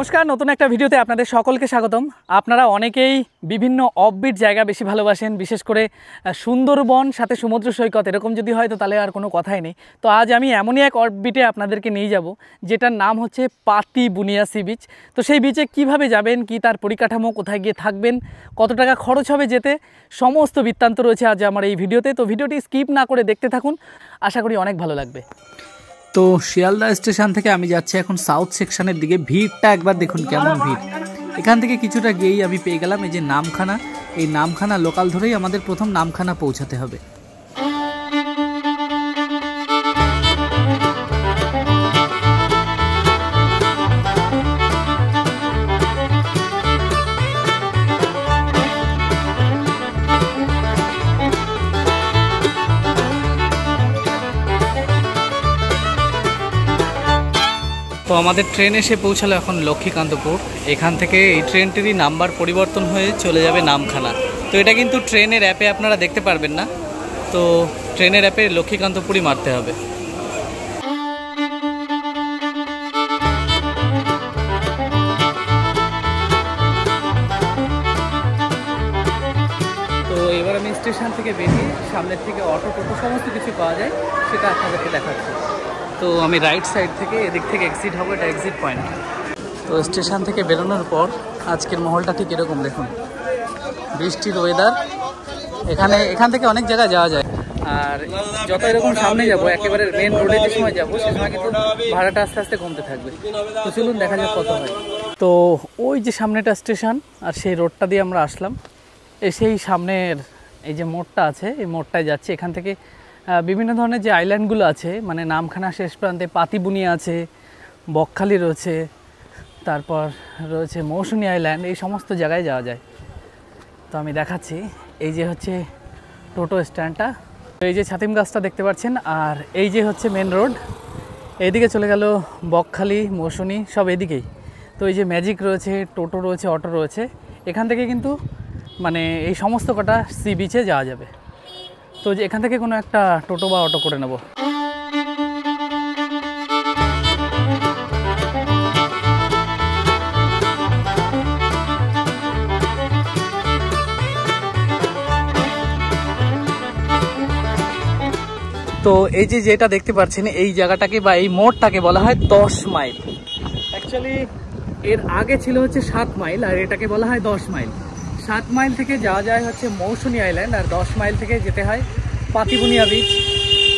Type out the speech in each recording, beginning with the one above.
নমস্কার, নতুন একটা ভিডিওতে আপনাদের সকলকে স্বাগতম। আপনারা অনেকেই বিভিন্ন অফবিট জায়গা বেশি ভালোবাসেন, বিশেষ করে সুন্দরবন সাথে সমুদ্র সৈকত এরকম যদি হয় তো তাহলে আর কোনো কথাই নেই। তো আজ আমি এমনই এক অফবিটে আপনাদেরকে নিয়ে যাব যেটার নাম হচ্ছে পাতিবুনিয়া সি বিচ। তো সেই বিচে কিভাবে যাবেন, কি তার পরিকাঠামো, কোথায় গিয়ে থাকবেন, কত টাকা খরচ হবে যেতে, সমস্ত বৃত্তান্ত রয়েছে আজ আমার এই ভিডিওতে। তো ভিডিওটি স্কিপ না করে দেখতে থাকুন, আশা করি অনেক ভালো লাগবে। তো শিয়ালদা স্টেশন থেকে আমি যাচ্ছি এখন সাউথ সেকশনের দিকে। ভিড়টা একবার দেখুন কেমন ভিড়। এখান থেকে কিছুটা গিয়েই আমি পেয়ে গেলাম এই যে নামখানা। এই নামখানা লোকাল ধরেই আমাদের প্রথম নামখানা পৌঁছাতে হবে। তো আমাদের ট্রেন এসে পৌঁছালো এখন লক্ষ্মীকান্তপুর। এখান থেকে এই ট্রেনটিরই নাম্বার পরিবর্তন হয়ে চলে যাবে নামখানা। তো এটা কিন্তু ট্রেনের অ্যাপে আপনারা দেখতে পারবেন না, তো ট্রেনের অ্যাপে লক্ষ্মীকান্তপুরই মারতে হবে। তো এবার আমি স্টেশন থেকে বেরিয়ে সামনের থেকে অটো টোটো সমস্ত কিছু পাওয়া যায় সেটা আপনাদেরকে দেখাচ্ছি। তো আমি রাইট সাইড থেকে এদিক থেকে এক্সিট হবো, এটা এক্সিট পয়েন্ট। তো স্টেশন থেকে বেরোনোর পর আজকের মহলটা ঠিক এরকম দেখুন, বৃষ্টির ওয়েদার। এখান থেকে অনেক জায়গায় যাওয়া যায়, আর যত এরকম সামনে যাব একেবারে মেন রোডে যে সময় যাবো সে সময় কিন্তু ভাড়াটা আস্তে আস্তে কমতে থাকবে। তো চলুন দেখা যাক কত হয়। তো ওই যে সামনেটা স্টেশন, আর সেই রোডটা দিয়ে আমরা আসলাম। সেই সামনের এই যে মোড়টা আছে, এই মোড়টায় যাচ্ছে। এখান থেকে বিভিন্ন ধরনের যে আইল্যান্ডগুলো আছে, মানে নামখানা শেষ প্রান্তে পাতিবুনিয়া আছে, বকখালি রয়েছে, তারপর রয়েছে মৌসুমী আইল্যান্ড, এই সমস্ত জায়গায় যাওয়া যায়। তো আমি দেখাচ্ছি, এই যে হচ্ছে টোটো স্ট্যান্ডটা, এই যে ছাতিম গাছটা দেখতে পাচ্ছেন, আর এই যে হচ্ছে মেন রোড। এইদিকে চলে গেল বকখালি, মৌসুমী সব এদিকেই। তো এই যে ম্যাজিক রয়েছে, টোটো রয়েছে, অটো রয়েছে। এখান থেকে কিন্তু মানে এই সমস্ত কটা সি বিচে যাওয়া যাবে। তো যে এখান থেকে কোনো একটা টোটো বা অটো করে নেব। তো এই যে যেটা দেখতে পাচ্ছেন, এই জায়গাটাকে বা এই মোড়টাকে বলা হয় 10 মাইল। অ্যাকচুয়ালি এর আগে ছিল হচ্ছে 7 মাইল, আর এটাকে বলা হয় 10 মাইল। 7 মাইল থেকে যাওয়া যায় হচ্ছে মৌসুমী আইল্যান্ড, আর 10 মাইল থেকে যেতে হয় পাতিবুনিয়া বিচ।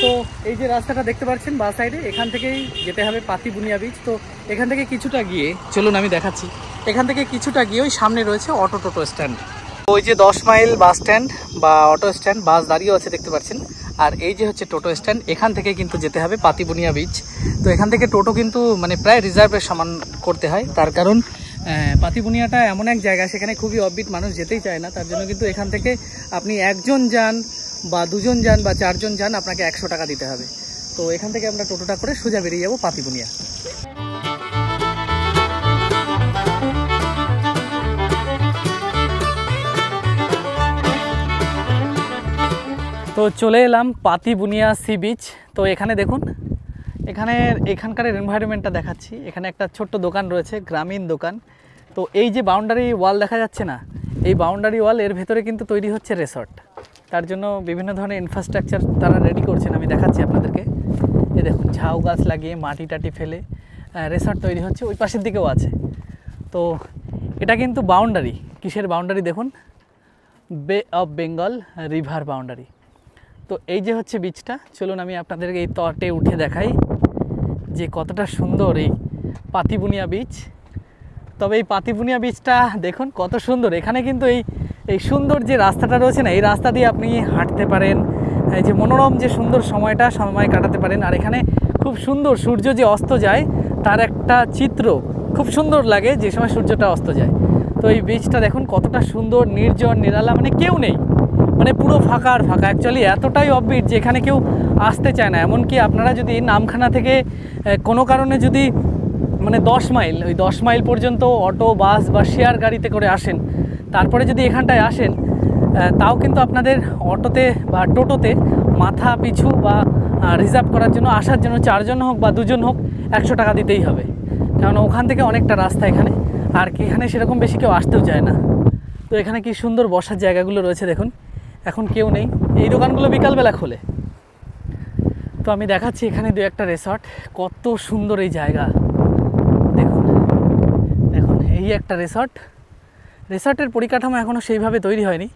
তো এই যে রাস্তাটা দেখতে পাচ্ছেন বা সাইডে, এখান থেকেই যেতে হবে পাতিবুনিয়া বিচ। তো এখান থেকে কিছুটা গিয়ে চলুন আমি দেখাচ্ছি। এখান থেকে কিছুটা গিয়ে ওই সামনে রয়েছে অটো টোটো স্ট্যান্ড। ওই যে 10 মাইল বাস স্ট্যান্ড বা অটো স্ট্যান্ড, বাস দাঁড়িয়েও আছে দেখতে পাচ্ছেন। আর এই যে হচ্ছে টোটো স্ট্যান্ড, এখান থেকে কিন্তু যেতে হবে পাতিবুনিয়া বিচ। তো এখান থেকে টোটো কিন্তু মানে প্রায় রিজার্ভের সমান করতে হয়, তার কারণ পাতিবুনিয়াটা এমন এক জায়গা সেখানে খুবই অফবিট, মানুষ যেতেই চায় না। তার জন্য কিন্তু এখান থেকে আপনি একজন যান বা দুজন যান বা চারজন যান, আপনাকে 100 টাকা দিতে হবে। তো এখান থেকে আমরা টোটোটা করে সোজা বেরিয়ে যাবো পাতিবুনিয়া। তো চলে এলাম পাতিবুনিয়া সি বিচ। তো এখানে দেখুন, এখানকার এনভায়রনমেন্টটা দেখাচ্ছি। এখানে একটা ছোট্ট দোকান রয়েছে, গ্রামীণ দোকান। তো এই যে বাউন্ডারি ওয়াল দেখা যাচ্ছে না, এই বাউন্ডারি ওয়াল এর ভেতরে কিন্তু তৈরি হচ্ছে রিসর্ট। তার জন্য বিভিন্ন ধরনের ইনফ্রাস্ট্রাকচার তারা রেডি করছেন, আমি দেখাচ্ছি আপনাদেরকে। এই দেখুন, ঝাউ গাছ লাগিয়ে মাটি টাটি ফেলে রিসর্ট তৈরি হচ্ছে। ওই পাশের দিকেও আছে। তো এটা কিন্তু বাউন্ডারি, কিসের বাউন্ডারি দেখুন, বে অফ বেঙ্গল রিভার বাউন্ডারি। তো এই যে হচ্ছে বিচটা, চলুন আমি আপনাদেরকে এই তটে উঠে দেখাই যে কতটা সুন্দর এই পাতিবুনিয়া বিচ। তবে এই পাতিবুনিয়া বিচটা দেখুন কত সুন্দর। এখানে কিন্তু এই সুন্দর যে রাস্তাটা রয়েছে না, এই রাস্তা দিয়ে আপনি হাঁটতে পারেন, এই যে মনোরম যে সুন্দর সময় কাটাতে পারেন। আর এখানে খুব সুন্দর সূর্য যে অস্ত যায় তার একটা চিত্র খুব সুন্দর লাগে যে সময় সূর্যটা অস্ত যায়। তো এই বিচটা দেখুন কতটা সুন্দর, নির্জন নিরালা, মানে কেউ নেই, মানে পুরো ফাঁকা আর ফাঁকা। অ্যাকচুয়ালি এতটাই অফবিট যে এখানে কেউ আসতে চায় না। এমনকি আপনারা যদি নামখানা থেকে কোনো কারণে যদি মানে 10 মাইল, ওই 10 মাইল পর্যন্ত অটো, বাস বা শেয়ার গাড়িতে করে আসেন, তারপরে যদি এখানটায় আসেন, তাও কিন্তু আপনাদের অটোতে বা টোটোতে মাথা পিছু বা রিজার্ভ করার জন্য, আসার জন্য 4 জন হোক বা 2 জন হোক 100 টাকা দিতেই হবে। কারণ ওখান থেকে অনেকটা রাস্তা এখানে, আর এখানে সেরকম বেশি কেউ আসতেও চায় না। তো এখানে কি সুন্দর বসার জায়গাগুলো রয়েছে দেখুন, এখন কেউ নেই, এই দোকানগুলো বিকালবেলা খোলে। তো আমি দেখাচ্ছি এখানে দু একটা রিসর্ট, কত সুন্দর এই জায়গা দেখুন। দেখুন এই একটা রিসর্টের পরিকাঠামো এখনও সেইভাবে তৈরি হয়নি।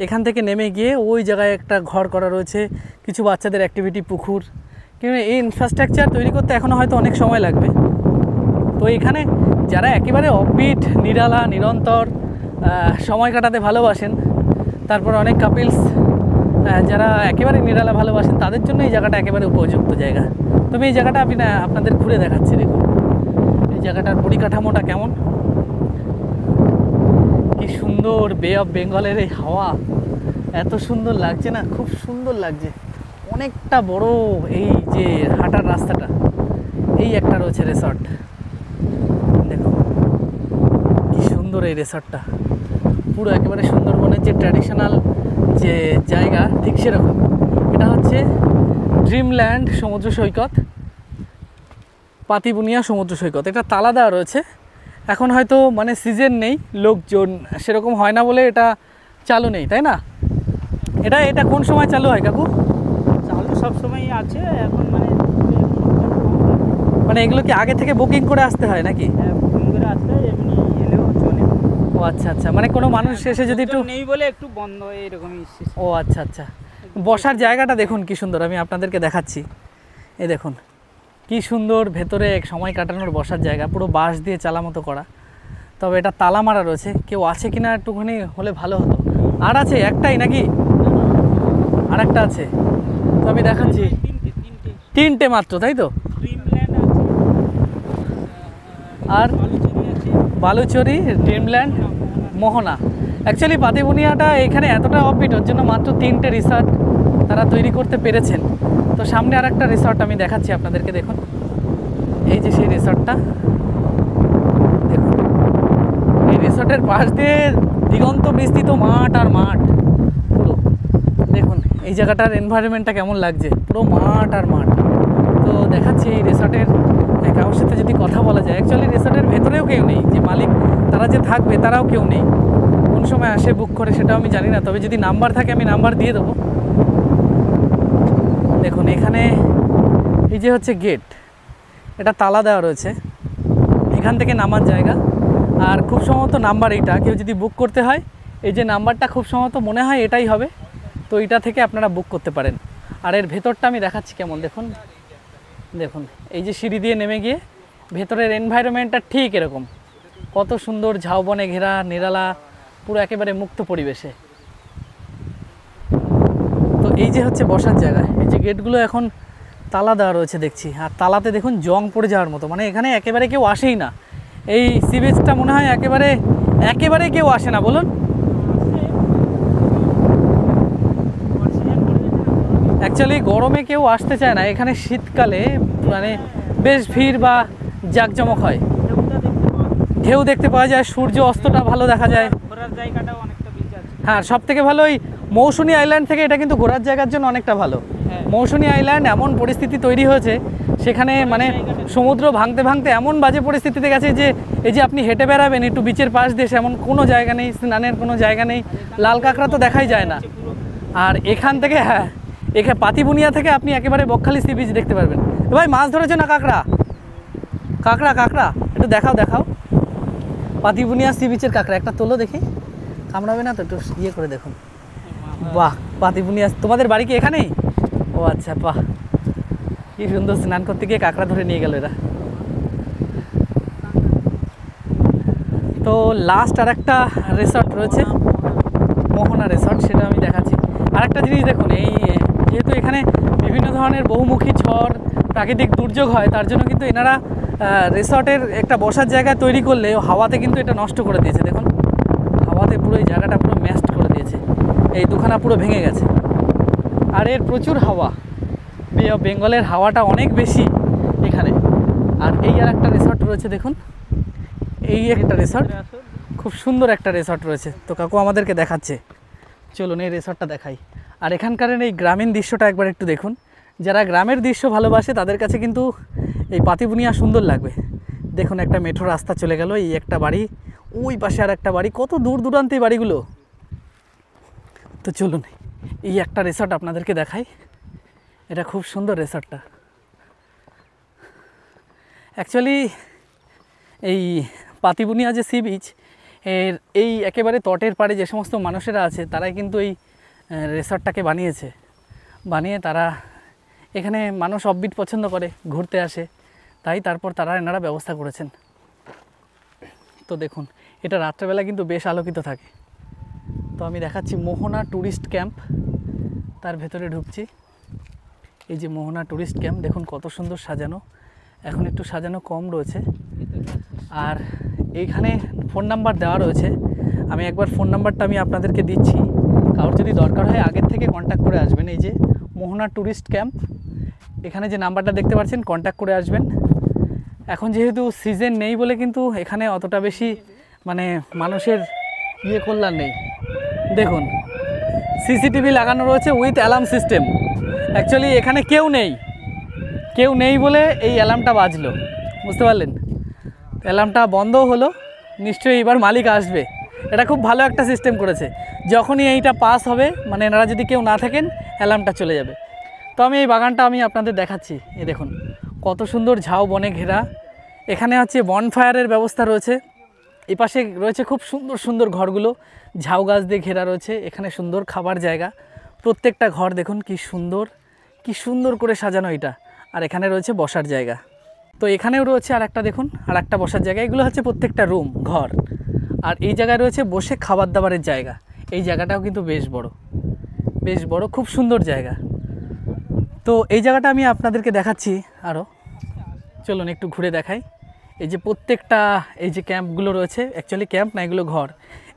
এখান থেকে নেমে গিয়ে ওই জায়গায় একটা ঘর করা রয়েছে, কিছু বাচ্চাদের অ্যাক্টিভিটি পুকুর, কিন্তু এই ইনফ্রাস্ট্রাকচার তৈরি করতে এখনও হয়তো অনেক সময় লাগবে। তো এখানে যারা একেবারে অফবিট, নিরালা, নিরন্তর সময় কাটাতে ভালোবাসেন, তারপর অনেক কাপিলস যারা একেবারে নিরালা ভালোবাসেন, তাদের জন্য এই জায়গাটা একেবারে উপযুক্ত জায়গা। তবে এই জায়গাটা আমি আপনাদের ঘুরে দেখাচ্ছি। দেখুন এই জায়গাটার পরিকাঠামোটা কেমন, কি সুন্দর, বে অফ বেঙ্গলের এই হাওয়া এত সুন্দর লাগছে না, খুব সুন্দর লাগছে। অনেকটা বড় এই যে হাঁটার রাস্তাটা, এই একটা রয়েছে রিসর্ট। দেখুন কি সুন্দর এই রিসর্টটা, পুরো একেবারে সুন্দরবনের যে ট্র্যাডিশনাল যে জায়গা ঠিক সেরকম। এটা হচ্ছে ড্রিমল্যান্ড সমুদ্র সৈকত, পাতিবুনিয়া সমুদ্র সৈকত। এটা তালা দেওয়া রয়েছে, এখন হয়তো মানে সিজন নেই, লোকজন সেরকম হয় না বলে এটা চালু নেই, তাই না? এটা কোন সময় চালু হয় কাকু? চালু সব সময়ই আছে এখন, মানে এগুলো কি আগে থেকে বুকিং করে আসতে হয় নাকি? বুকিং করে আসতে হয়, এমনি এলেও চলে। ও আচ্ছা আচ্ছা, মানে কোনো মানুষ এসে যদি একটু নেই বলে একটু বন্ধ এরকমই। ও আচ্ছা আচ্ছা। বসার জায়গাটা দেখুন কি সুন্দর, আমি আপনাদেরকে দেখাচ্ছি। এই দেখুন কি সুন্দর, ভেতরে এক সময় কাটানোর বসার জায়গা, পুরো বাঁশ দিয়ে চালা মতো করা। তবে এটা তালা মারা রয়েছে, কেউ আছে কিনা একটুখানি হলে ভালো হতো। আর আছে একটাই নাকি? আর একটা আছে, তো আমি দেখাচ্ছি। তিনটে মাত্র, তাই তো? আর বালুচরি, ড্রিমল্যান্ড, মোহনা। অ্যাকচুয়ালি পাতিবুনিয়াটা এখানে এতটা অফবিট, ওর জন্য মাত্র 3টে রিসর্ট তারা তৈরি করতে পেরেছেন। তো সামনে আর একটা রিসর্ট আমি দেখাচ্ছি আপনাদেরকে। দেখুন এই যে সেই রিসর্টটা, দেখুন এই রিসর্টের পাশ দিয়ে দিগন্ত বিস্তৃত মাঠ আর মাঠ পুরো। দেখুন এই জায়গাটার এনভায়রনমেন্টটা কেমন লাগছে, পুরো মাঠ আর মাঠ। তো দেখাচ্ছি এই রিসর্টের কারোর সাথে যদি কথা বলা যায়। অ্যাকচুয়ালি রিসর্টের ভেতরেও কেউ নেই, যে মালিক তারা যে থাকবে তারাও কেউ নেই। কোন সময় আসে বুক করে সেটাও আমি জানি না, তবে যদি নাম্বার থাকে আমি নাম্বার দিয়ে দেবো। দেখুন এখানে এই যে হচ্ছে গেট, এটা তালা দেওয়া রয়েছে, এখান থেকে নামার জায়গা। আর খুব সম্ভবত নাম্বার এইটা, কেউ যদি বুক করতে হয় এই যে নাম্বারটা খুব সম্ভবত মনে হয় এটাই হবে, তো এইটা থেকে আপনারা বুক করতে পারেন। আর এর ভেতরটা আমি দেখাচ্ছি কেমন। দেখুন দেখুন এই যে সিঁড়ি দিয়ে নেমে গিয়ে ভেতরের এনভায়রনমেন্টটা ঠিক এরকম, কত সুন্দর, ঝাউবনে ঘেরা, নিরালা, পুরো একেবারে মুক্ত পরিবেশে। তো এই যে হচ্ছে বসার জায়গা, এই যে গেটগুলো এখন তালা দেওয়া রয়েছে দেখছি, আর তালাতে দেখুন জং পড়ে যাওয়ার মতো, মানে এখানে একেবারে কেউ আসেই না। এই সি বিচটা মনে হয় একেবারে কেউ আসে না, বলুন। অ্যাকচুয়ালি গরমে কেউ আসতে চায় না এখানে, শীতকালে মানে বেশ ভিড় বা জাঁকজমক হয়, ঢেউ দেখতে পাওয়া যায়, সূর্য অস্তটা ভালো দেখা যায়। হ্যাঁ, সব থেকে ভালো ওই মৌসুনী আইল্যান্ড থেকে এটা কিন্তু ঘোরার জায়গার জন্য অনেকটা ভালো। মৌসুনী আইল্যান্ড এমন পরিস্থিতি তৈরি হয়েছে সেখানে, মানে সমুদ্র ভাঙতে ভাঙতে এমন বাজে পরিস্থিতিতে গেছে যে এই যে আপনি হেঁটে বেড়াবেন একটু বিচের পাশ দিয়ে, এমন কোনো জায়গা নেই, স্নানের কোনো জায়গা নেই, লাল কাঁকড়া তো দেখাই যায় না। আর এখান থেকে এখানে পাতিবুনিয়া থেকে আপনি একেবারে বকখালি সি বিচ দেখতে পারবেন। ভাই মাছ ধরেছো না? কাঁকড়া একটু দেখাও। পাতিবুনিয়া সি বিচের কাঁকড়া একটা তোলো দেখি, কামড়াবে না তো? একটু ইয়ে করে দেখুন। বাহ, পাতিবুনিয়া, তোমাদের বাড়ি কি এখানেই? ও আচ্ছা, বাহ, কি সুন্দর, স্নান করতে গিয়ে কাঁকড়া ধরে নিয়ে গেল এরা। তো লাস্ট আর একটা রিসর্ট রয়েছে, মোহনা রিসর্ট, সেটা আমি দেখাচ্ছি। আর একটা জিনিস দেখুন, এই যেহেতু এখানে বিভিন্ন ধরনের বহুমুখী ঝড়, প্রাকৃতিক দুর্যোগ হয়, তার জন্য কিন্তু এনারা রিসর্টের একটা বসার জায়গা তৈরি করলে হাওয়াতে কিন্তু এটা নষ্ট করে দিয়েছে। দেখুন হাওয়াতে পুরো এই জায়গাটা পুরো ম্যাস্ট করে দিয়েছে, এই দুখানা পুরো ভেঙে গেছে। আর এর প্রচুর হাওয়া, বে অফ বেঙ্গলের হাওয়াটা অনেক বেশি এখানে। আর এই আর একটা রিসর্ট রয়েছে, দেখুন এই একটা রিসর্ট, খুব সুন্দর একটা রিসর্ট রয়েছে। তো কাকু আমাদেরকে দেখাচ্ছে, চলুন এই রিসর্টটা দেখাই। আর এখানকার এই গ্রামীণ দৃশ্যটা একবার একটু দেখুন, যারা গ্রামের দৃশ্য ভালোবাসে তাদের কাছে কিন্তু এই পাতিবুনিয়া সুন্দর লাগবে। দেখুন একটা মেট্রো রাস্তা চলে গেল, এই একটা বাড়ি, ওই পাশে আর একটা বাড়ি, কত দূর দূরান্তে এই বাড়িগুলো। তো চলুন এই একটা রিসর্ট আপনাদেরকে দেখাই। এটা খুব সুন্দর রিসর্টটা। অ্যাকচুয়ালি এই পাতিবুনিয়া যে সি বিচ এর এই একেবারে তটের পাড়ে যে সমস্ত মানুষেরা আছে তারাই কিন্তু এই রিসর্টটাকে বানিয়ে তারা এখানে মানুষ অফবিট পছন্দ করে, ঘুরতে আসে, তাই তারপর তারা এনারা ব্যবস্থা করেছেন। তো দেখুন এটা রাত্রেবেলা কিন্তু বেশ আলোকিত থাকে। তো আমি দেখাচ্ছি মোহনা ট্যুরিস্ট ক্যাম্প, তার ভেতরে ঢুকছি। এই যে মোহনা ট্যুরিস্ট ক্যাম্প, দেখুন কত সুন্দর সাজানো, এখন একটু সাজানো কম রয়েছে। আর এইখানে ফোন নাম্বার দেওয়া রয়েছে, আমি একবার ফোন নাম্বারটা আমি আপনাদেরকে দিচ্ছি, কারোর যদি দরকার হয় আগের থেকে কন্ট্যাক্ট করে আসবেন। এই যে মোহনা ট্যুরিস্ট ক্যাম্প, এখানে যে নাম্বারটা দেখতে পাচ্ছেন কন্ট্যাক্ট করে আসবেন। এখন যেহেতু সিজন নেই বলে কিন্তু এখানে অতটা বেশি মানে মানুষের কল্যাণ নেই। দেখুন সিসিটিভি লাগানো রয়েছে উইথ অ্যালার্ম সিস্টেম। অ্যাকচুয়ালি এখানে কেউ নেই বলে এই অ্যালার্মটা বাজলো, বুঝতে পারলেন? অ্যালার্মটা বন্ধও হলো, নিশ্চয়ই এবার মালিক আসবে। এটা খুব ভালো একটা সিস্টেম করেছে, যখনই এইটা পাস হবে মানে এনারা যদি কেউ না থাকেন অ্যালার্মটা চলে যাবে। তো আমি এই বাগানটা আমি আপনাদের দেখাচ্ছি। এই দেখুন কত সুন্দর ঝাউ বনে ঘেরা, এখানে হচ্ছে বনফায়ারের ব্যবস্থা রয়েছে। এই পাশে রয়েছে খুব সুন্দর সুন্দর ঘরগুলো, ঝাউ গাছ দিয়ে ঘেরা রয়েছে। এখানে সুন্দর খাবার জায়গা, প্রত্যেকটা ঘর দেখুন কি সুন্দর করে সাজানো এটা। আর এখানে রয়েছে বসার জায়গা। তো এখানেও রয়েছে আর একটা, দেখুন আর একটা বসার জায়গা। এগুলো হচ্ছে প্রত্যেকটা রুম ঘর। আর এই জায়গায় রয়েছে বসে খাবার দাবারের জায়গা। এই জায়গাটাও কিন্তু বেশ বড়, খুব সুন্দর জায়গা। তো এই জায়গাটা আমি আপনাদেরকে দেখাচ্ছি আরও, চলুন একটু ঘুরে দেখাই। এই যে প্রত্যেকটা এই যে ক্যাম্পগুলো রয়েছে, অ্যাকচুয়ালি ক্যাম্প না, এগুলো ঘর।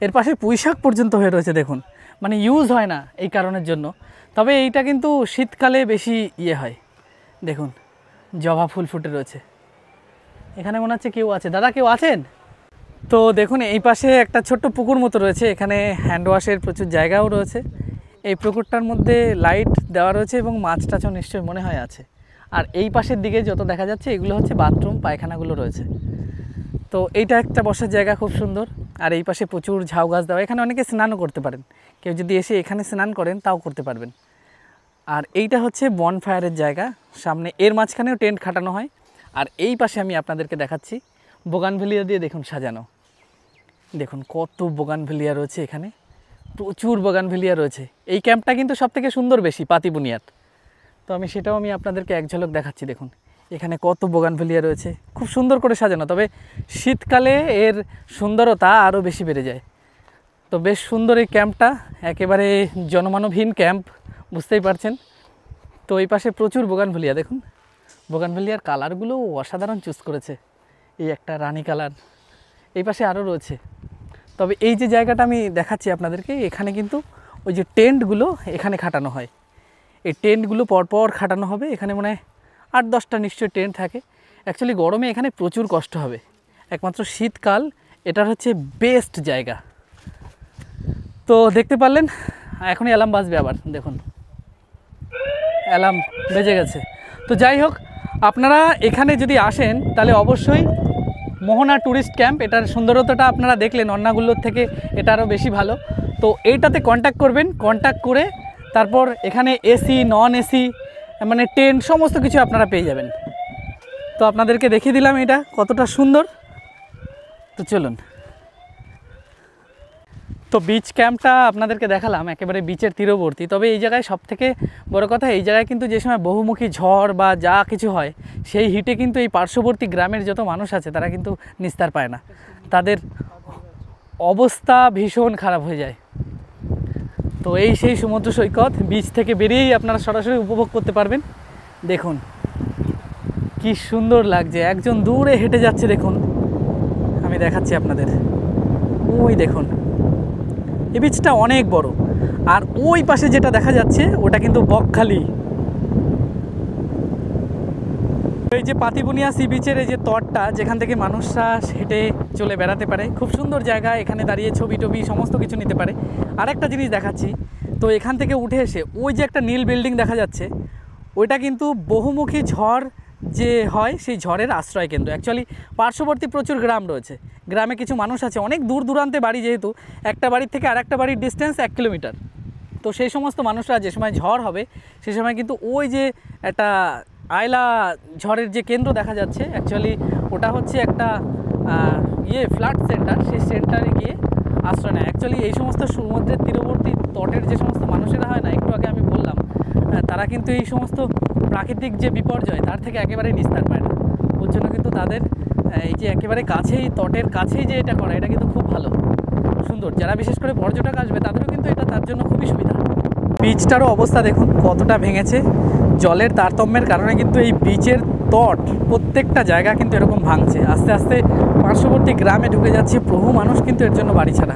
এর পাশে পুঁইশাক পর্যন্ত হয়ে রয়েছে, দেখুন মানে ইউজ হয় না এই কারণের জন্য, তবে এইটা কিন্তু শীতকালে বেশি হয়। দেখুন জবা ফুল ফুটে রয়েছে। এখানে মনে হচ্ছে কেউ আছে, দাদা কেউ আছেন? তো দেখুন এই পাশে একটা ছোট্ট পুকুর মতো রয়েছে, এখানে হ্যান্ড ওয়াশের প্রচুর জায়গাও রয়েছে। এই পুকুরটার মধ্যে লাইট দেওয়া রয়েছে এবং মাছ টাছও নিশ্চয়ই মনে হয় আছে। আর এই পাশের দিকে যত দেখা যাচ্ছে এগুলো হচ্ছে বাথরুম, পায়খানাগুলো রয়েছে। তো এইটা একটা বসার জায়গা খুব সুন্দর। আর এই পাশে প্রচুর ঝাউ গাছ দেওয়া, এখানে অনেকে স্নানও করতে পারেন, কেউ যদি এসে এখানে স্নান করেন তাও করতে পারবেন। আর এইটা হচ্ছে বনফায়ারের জায়গা, সামনে এর মাঝখানেও টেন্ট খাটানো হয়। আর এই পাশে আমি আপনাদেরকে দেখাচ্ছি বোগানভেলিয়া দিয়ে দেখুন সাজানো, দেখুন কত বোগানভেলিয়া রয়েছে, এখানে প্রচুর বোগানভেলিয়া রয়েছে। এই ক্যাম্পটা কিন্তু সবথেকে সুন্দর বেশি পাতিবুনিয়ার। তো আমি সেটাও আমি আপনাদেরকে এক ঝলক দেখাচ্ছি। দেখুন এখানে কত বোগানভেলিয়া রয়েছে, খুব সুন্দর করে সাজানো, তবে শীতকালে এর সুন্দরতা আরও বেশি বেড়ে যায়। তো বেশ সুন্দর এই ক্যাম্পটা, একেবারে জনমানবহীন ক্যাম্প, বুঝতেই পারছেন। তো এই পাশে প্রচুর বোগানভেলিয়া, দেখুন বোগানভেলিয়ার কালারগুলো অসাধারণ চুজ করেছে। এই একটা রানী কালার, এই পাশে আরও রয়েছে। তবে এই যে জায়গাটা আমি দেখাচ্ছি আপনাদেরকে, এখানে কিন্তু ওই যে টেন্টগুলো এখানে খাটানো হয়, এই টেন্টগুলো পরপর খাটানো হবে। এখানে মনে হয় 8-10টা নিশ্চয়ই টেন্ট থাকে। অ্যাকচুয়ালি গরমে এখানে প্রচুর কষ্ট হবে, একমাত্র শীতকাল এটার হচ্ছে বেস্ট জায়গা। তো দেখতে পারলেন এখনই অ্যালার্ম বাজবে, আবার দেখুন অ্যালার্ম বেজে গেছে। তো যাই হোক, আপনারা এখানে যদি আসেন তাহলে অবশ্যই মোহনা ট্যুরিস্ট ক্যাম্প, এটার সুন্দরতাটা আপনারা দেখলেন, অন্যগুলোর থেকে এটা আরও বেশি ভালো। তো এইটাতে কন্ট্যাক্ট করবেন, কন্ট্যাক্ট করে তারপর এখানে এসি নন এসি মানে টেন্ট সমস্ত কিছু আপনারা পেয়ে যাবেন। তো আপনাদেরকে দেখিয়ে দিলাম এটা কতটা সুন্দর। তো চলুন, তো বিচ ক্যাম্পটা আপনাদেরকে দেখালাম একেবারে বিচের তীরবর্তী। তবে এই জায়গায় সবথেকে বড় কথা, এই জায়গায় কিন্তু যে সময় বহুমুখী ঝড় বা যা কিছু হয় সেই হিটে কিন্তু এই পার্শ্ববর্তী গ্রামের যত মানুষ আছে তারা কিন্তু নিস্তার পায় না, তাদের অবস্থা ভীষণ খারাপ হয়ে যায়। তো এই সেই সমুদ্র সৈকত, বিচ থেকে বেরিয়েই আপনারা সরাসরি উপভোগ করতে পারবেন। দেখুন কি সুন্দর লাগছে, একজন দূরে হেঁটে যাচ্ছে, দেখুন আমি দেখাচ্ছি আপনাদের, ওই দেখুন এই বিচটা অনেক বড়। আর ওই পাশে যেটা দেখা যাচ্ছে ওটা কিন্তু বকখালি। এই যে পাতিবুনিয়া সি বিচের এই যে তটটা, যেখান থেকে মানুষরা হেঁটে চলে বেড়াতে পারে, খুব সুন্দর জায়গা, এখানে দাঁড়িয়ে ছবি টবি সমস্ত কিছু নিতে পারে। আর একটা জিনিস দেখাচ্ছি, তো এখান থেকে উঠে এসে ওই যে একটা নীল বিল্ডিং দেখা যাচ্ছে, ওইটা কিন্তু বহুমুখী ঝড় যে হয় সেই ঝড়ের আশ্রয় কেন্দ্র। অ্যাকচুয়ালি পার্শ্ববর্তী প্রচুর গ্রাম রয়েছে, গ্রামে কিছু মানুষ আছে, অনেক দূর দূরান্তে বাড়ি, যেহেতু একটা বাড়ির থেকে আর একটা বাড়ির ডিস্টেন্স 1 কিলোমিটার। তো সেই সমস্ত মানুষরা যে সময় ঝড় হবে সেই সময় কিন্তু ওই যে একটা আয়লা ঝড়ের যে কেন্দ্র দেখা যাচ্ছে, অ্যাকচুয়ালি ওটা হচ্ছে একটা ফ্লাড সেন্টার, সেই সেন্টারে গিয়ে আশ্রয় নেয়। অ্যাকচুয়ালি এই সমস্ত সমুদ্রের তীরবর্তী তটের যে সমস্ত মানুষেরা হয় না, একটু আগে আমি বললাম, তারা কিন্তু এই সমস্ত প্রাকৃতিক যে বিপর্যয় তার থেকে একেবারেই নিস্তার পায় না। ওর জন্য কিন্তু তাদের এই যে একেবারে কাছেই, তটের কাছেই যে এটা করা, এটা কিন্তু খুব ভালো, সুন্দর। যারা বিশেষ করে পর্যটক আসবে তাদেরও কিন্তু এটা তার জন্য খুবই সুবিধা। বিচটারও অবস্থা দেখুন কতটা ভেঙেছে, জলের তারতম্যের কারণে কিন্তু এই বিচের তট প্রত্যেকটা জায়গা কিন্তু এরকম ভাঙছে। আস্তে আস্তে পার্শ্ববর্তী গ্রামে ঢুকে যাচ্ছে, বহু মানুষ কিন্তু এর জন্য বাড়ি ছাড়া।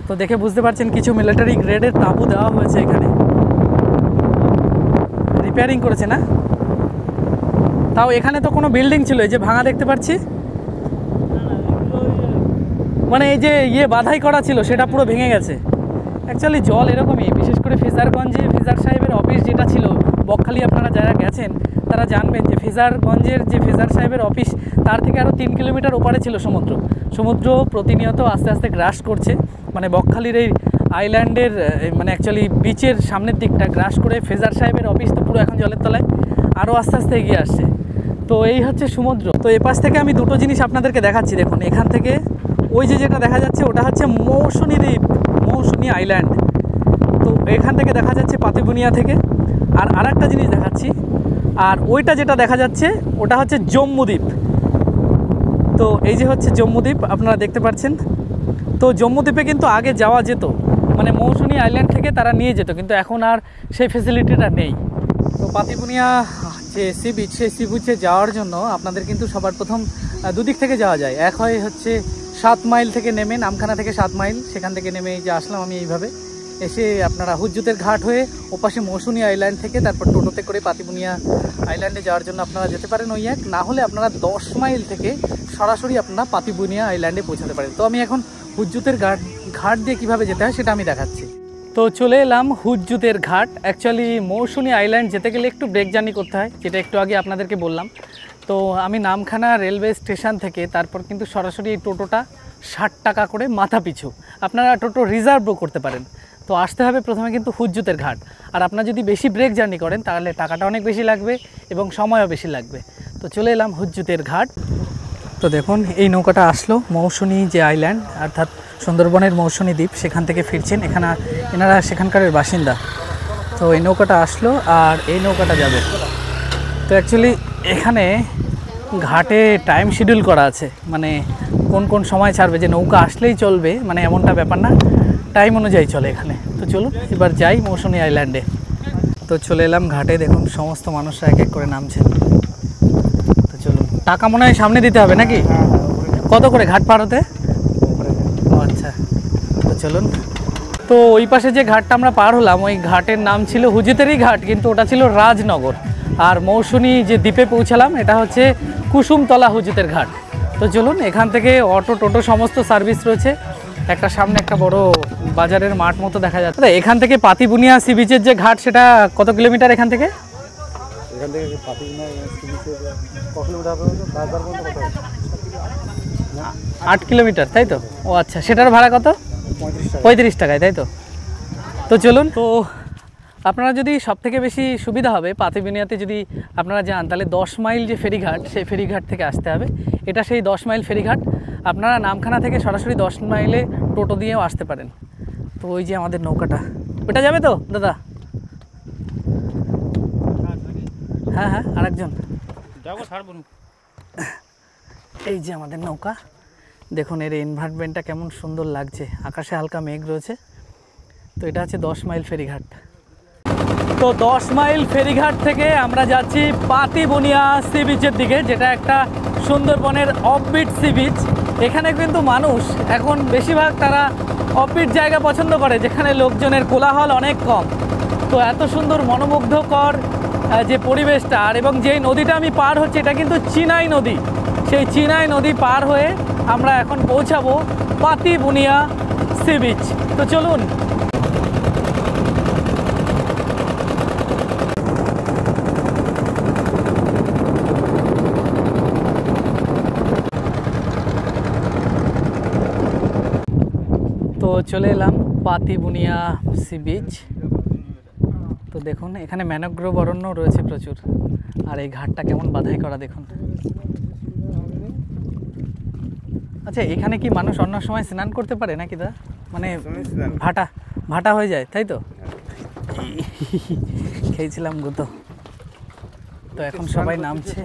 তো দেখে বুঝতে পারছেন কিছু মিলিটারি গ্রেডের তাঁবু দেওয়া হয়েছে এখানে, রিপেয়ারিং করেছে না। তাও এখানে তো কোনো বিল্ডিং ছিল, এই যে ভাঙা দেখতে পাচ্ছি, মানে এই যে বাধাই করা ছিল সেটা পুরো ভেঙে গেছে। অ্যাকচুয়ালি জল এরকমই, বিশেষ করে ফিজারগঞ্জে ফিজার সাহেবের অফিস যেটা ছিল, বকখালি আপনারা যারা গেছেন তারা জানবেন যে ফিজারগঞ্জের যে ফিজার সাহেবের অফিস, তার থেকে আরও 3 কিলোমিটার ওপারে ছিল সমুদ্র। সমুদ্র প্রতিনিয়ত আস্তে আস্তে গ্রাস করছে, মানে বকখালির এই আইল্যান্ডের মানে অ্যাকচুয়ালি বিচের সামনের দিকটা গ্রাস করে ফিজার সাহেবের অফিস তো পুরো এখন জলের তলায়, আরও আস্তে আস্তে এগিয়ে আসছে। তো এই হচ্ছে সমুদ্র। তো এপাশ থেকে আমি দুটো জিনিস আপনাদেরকে দেখাচ্ছি, দেখুন এখান থেকে ওই যে যেটা দেখা যাচ্ছে ওটা হচ্ছে মৌসুনী দ্বীপ, মৌসুনী আইল্যান্ড। তো এখান থেকে দেখা যাচ্ছে পাতিবুনিয়া থেকে। আর আরেকটা জিনিস দেখাচ্ছি, আর ওইটা যেটা দেখা যাচ্ছে ওটা হচ্ছে জম্মুদ্বীপ। তো এই যে হচ্ছে জম্মুদ্বীপ আপনারা দেখতে পাচ্ছেন। তো জম্মুদ্বীপে কিন্তু আগে যাওয়া যেত, মানে মৌসুনী আইল্যান্ড থেকে তারা নিয়ে যেত, কিন্তু এখন আর সেই ফেসিলিটিটা নেই। তো পাতিবুনিয়া যে সি বিচ, সেই সি বিচে যাওয়ার জন্য আপনাদের কিন্তু সবার প্রথম দুদিক থেকে যাওয়া যায়। এক হয় হচ্ছে 7 মাইল থেকে নেমে, নামখানা থেকে 7 মাইল, সেখান থেকে নেমে এই যে আসলাম আমি এইভাবে, এসে আপনারা হুজ্জুতের ঘাট হয়ে ওপাশে মৌসুনী আইল্যান্ড থেকে তারপর টোটোতে করে পাতিবুনিয়া আইল্যান্ডে যাওয়ার জন্য আপনারা যেতে পারেন ওই এক, না হলে আপনারা 10 মাইল থেকে সরাসরি আপনারা পাতিবুনিয়া আইল্যান্ডে পৌঁছাতে পারেন। তো আমি এখন হুজ্জুতের ঘাট দিয়ে কীভাবে যেতে হয় সেটা আমি দেখাচ্ছি। তো চলে এলাম হুজ্জুতের ঘাট। অ্যাকচুয়ালি মৌসুনী আইল্যান্ড যেতে গেলে একটু ব্রেক জার্নি করতে হয়, যেটা একটু আগে আপনাদেরকে বললাম। তো আমি নামখানা রেলওয়ে স্টেশন থেকে তারপর কিন্তু সরাসরি এই টোটোটা 60 টাকা করে মাথা পিছু, আপনারা টোটো রিজার্ভও করতে পারেন। তো আসতে হবে প্রথমে কিন্তু হুজ্জুতের ঘাট। আর আপনারা যদি বেশি ব্রেক জার্নি করেন তাহলে টাকাটা অনেক বেশি লাগবে এবং সময়ও বেশি লাগবে। তো চলে এলাম হুজ্জুতের ঘাট। তো দেখুন এই নৌকাটা আসলো মৌসুনী যে আইল্যান্ড, অর্থাৎ সুন্দরবনের মৌসুনী দ্বীপ, সেখান থেকে ফিরছেন এনারা সেখানকারের বাসিন্দা। তো এই নৌকাটা আসলো আর এই নৌকাটা যাবে। তো অ্যাকচুয়ালি এখানে ঘাটে টাইম শিডিউল করা আছে, মানে কোন কোন সময় ছাড়বে, যে নৌকা আসলেই চলবে মানে এমনটা ব্যাপার না, টাইম অনুযায়ী চলে এখানে। তো চলুন এবার যাই মৌসুনী আইল্যান্ডে। তো চলে এলাম ঘাটে, দেখুন সমস্ত মানুষরা এক এক করে নামছে। তো চলুন, টাকা মনে হয় সামনে দিতে হবে নাকি? কত করে ঘাট পার হতে? ও আচ্ছা, তো চলুন। তো ওই পাশে যে ঘাটটা আমরা পার হলাম ওই ঘাটের নাম ছিল হুজ্জুতেরই ঘাট, কিন্তু ওটা ছিল রাজনগর। আর মৌসুনী যে দ্বীপে পৌঁছালাম এটা হচ্ছে কুসুমতলা হুজ্জুতের ঘাট। তো চলুন, এখান থেকে অটো টোটো সমস্ত সার্ভিস রয়েছে। একটা সামনে একটা বড় বাজারের মাঠ মতো দেখা যাচ্ছে। এখান থেকে পাতিবুনিয়া সি বিচের যে ঘাট সেটা কত কিলোমিটার এখান থেকে? পাতিবুনিয়া সি বিচের কত কিলোমিটার হবে? 8 কিলোমিটার, তাই তো? ও আচ্ছা, সেটার ভাড়া কত? 35 টাকায়, তাই তো? তো চলুন। তো আপনারা যদি সবথেকে বেশি সুবিধা হবে পাতিবুনিয়াতে যদি আপনারা যান, তাহলে 10 মাইল যে ফেরিঘাট, সেই ফেরিঘাট থেকে আসতে হবে। এটা সেই 10 মাইল ফেরিঘাট। আপনারা নামখানা থেকে সরাসরি 10 মাইলে টোটো দিয়েও আসতে পারেন। তো ওই যে আমাদের নৌকাটা, ওটা যাবে তো দাদা? হ্যাঁ হ্যাঁ, আরেকজন এই যে আমাদের নৌকা, দেখুন এর এনভায়রনমেন্টটা কেমন সুন্দর লাগছে, আকাশে হালকা মেঘ রয়েছে। তো এটা হচ্ছে 10 মাইল ফেরিঘাট। তো 10 মাইল ফেরিঘাট থেকে আমরা যাচ্ছি পাতিবুনিয়া সি বিচের দিকে, যেটা একটা সুন্দরবনের অফবিট সি বিচ। এখানে কিন্তু মানুষ এখন বেশিরভাগ তারা অফবিট জায়গা পছন্দ করে, যেখানে লোকজনের কোলাহল অনেক কম। তো এত সুন্দর মনোমুগ্ধকর যে পরিবেশটা, আর এবং যেই নদীটা আমি পার হচ্ছে এটা কিন্তু চিনাই নদী। সেই চিনাই নদী পার হয়ে আমরা এখন পৌঁছাবো পাতিবুনিয়া সি বিচ। তো চলুন। চলে এলাম পাতিবুনিয়া সি বিচ। তো দেখুন এখানে ম্যানগ্রোভ অরণ্য রয়েছে প্রচুর, আর এই ঘাটটা কেমন বাধাই করা দেখুন। আচ্ছা, এখানে কি মানুষ অন্য সময় স্নান করতে পারে নাকি দা? মানে ভাটা ভাটা হয়ে যায়, তাই তো? খেয়েছিলাম গুতো। তো এখন সবাই নামছে।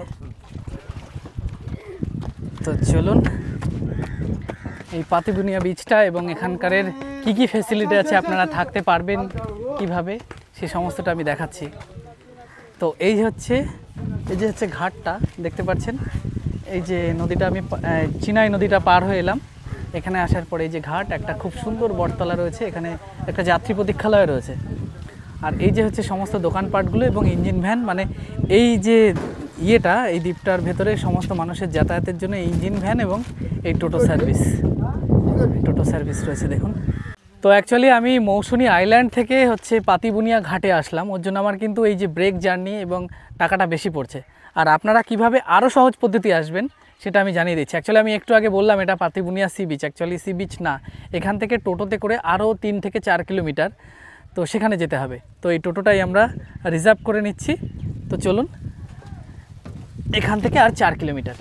তো চলুন এই পাতিবুনিয়া বিচটা এবং এখানকার কি কি ফ্যাসিলিটি আছে, আপনারা থাকতে পারবেন কিভাবে, সেই সমস্তটা আমি দেখাচ্ছি। তো এই যে হচ্ছে ঘাটটা দেখতে পাচ্ছেন। এই যে নদীটা আমি চিনাই নদীটা পার হয়ে এলাম। এখানে আসার পরে এই যে ঘাট, একটা খুব সুন্দর বটতলা রয়েছে, এখানে একটা যাত্রী প্রতীক্ষালয় রয়েছে। আর এই যে হচ্ছে সমস্ত দোকানপাটগুলো এবং ইঞ্জিন ভ্যান, মানে এই যে এই দ্বীপটার ভেতরে সমস্ত মানুষের যাতায়াতের জন্য ইঞ্জিন ভ্যান এবং এই টোটো সার্ভিস রয়েছে দেখুন। তো অ্যাকচুয়ালি আমি মৌসুনী আইল্যান্ড থেকে পাতিবুনিয়া ঘাটে আসলাম, ওর জন্য আমার কিন্তু এই যে ব্রেক জার্নি এবং টাকাটা বেশি পড়ছে। আর আপনারা কিভাবে আরও সহজ পদ্ধতি আসবেন সেটা আমি জানিয়ে দিচ্ছি। অ্যাকচুয়ালি আমি একটু আগে বললাম এটা Patibunia sea beach, actually sea beach না, এখান থেকে টোটোতে করে আরও 3 থেকে 4 কিলোমিটার তো সেখানে যেতে হবে। তো এই টোটোটাই আমরা রিজার্ভ করে নিচ্ছি। তো চলুন, এখান থেকে আর 4 কিলোমিটার।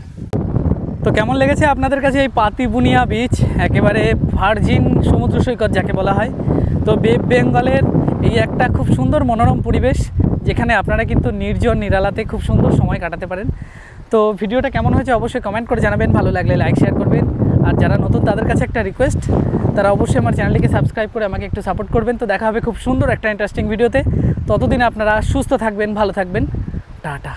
তো কেমন লেগেছে আপনাদের কাছে এই পাতিবুনিয়া বিচ? একেবারে ভার্জিন সমুদ্র সৈকত যাকে বলা হয়। তো বে অফ বেঙ্গলের এই একটা খুব সুন্দর মনোরম পরিবেশ, যেখানে আপনারা কিন্তু নির্জন নিরালাতে খুব সুন্দর সময় কাটাতে পারেন। তো ভিডিওটা কেমন হয়েছে অবশ্যই কমেন্ট করে জানাবেন, ভালো লাগলে লাইক শেয়ার করবেন। আর যারা নতুন তাদের কাছে একটা রিকোয়েস্ট, তারা অবশ্যই আমার চ্যানেলটিকে সাবস্ক্রাইব করে আমাকে একটু সাপোর্ট করবেন। তো দেখা হবে খুব সুন্দর একটা ইন্টারেস্টিং ভিডিওতে। ততদিন আপনারা সুস্থ থাকবেন, ভালো থাকবেন, টাটা।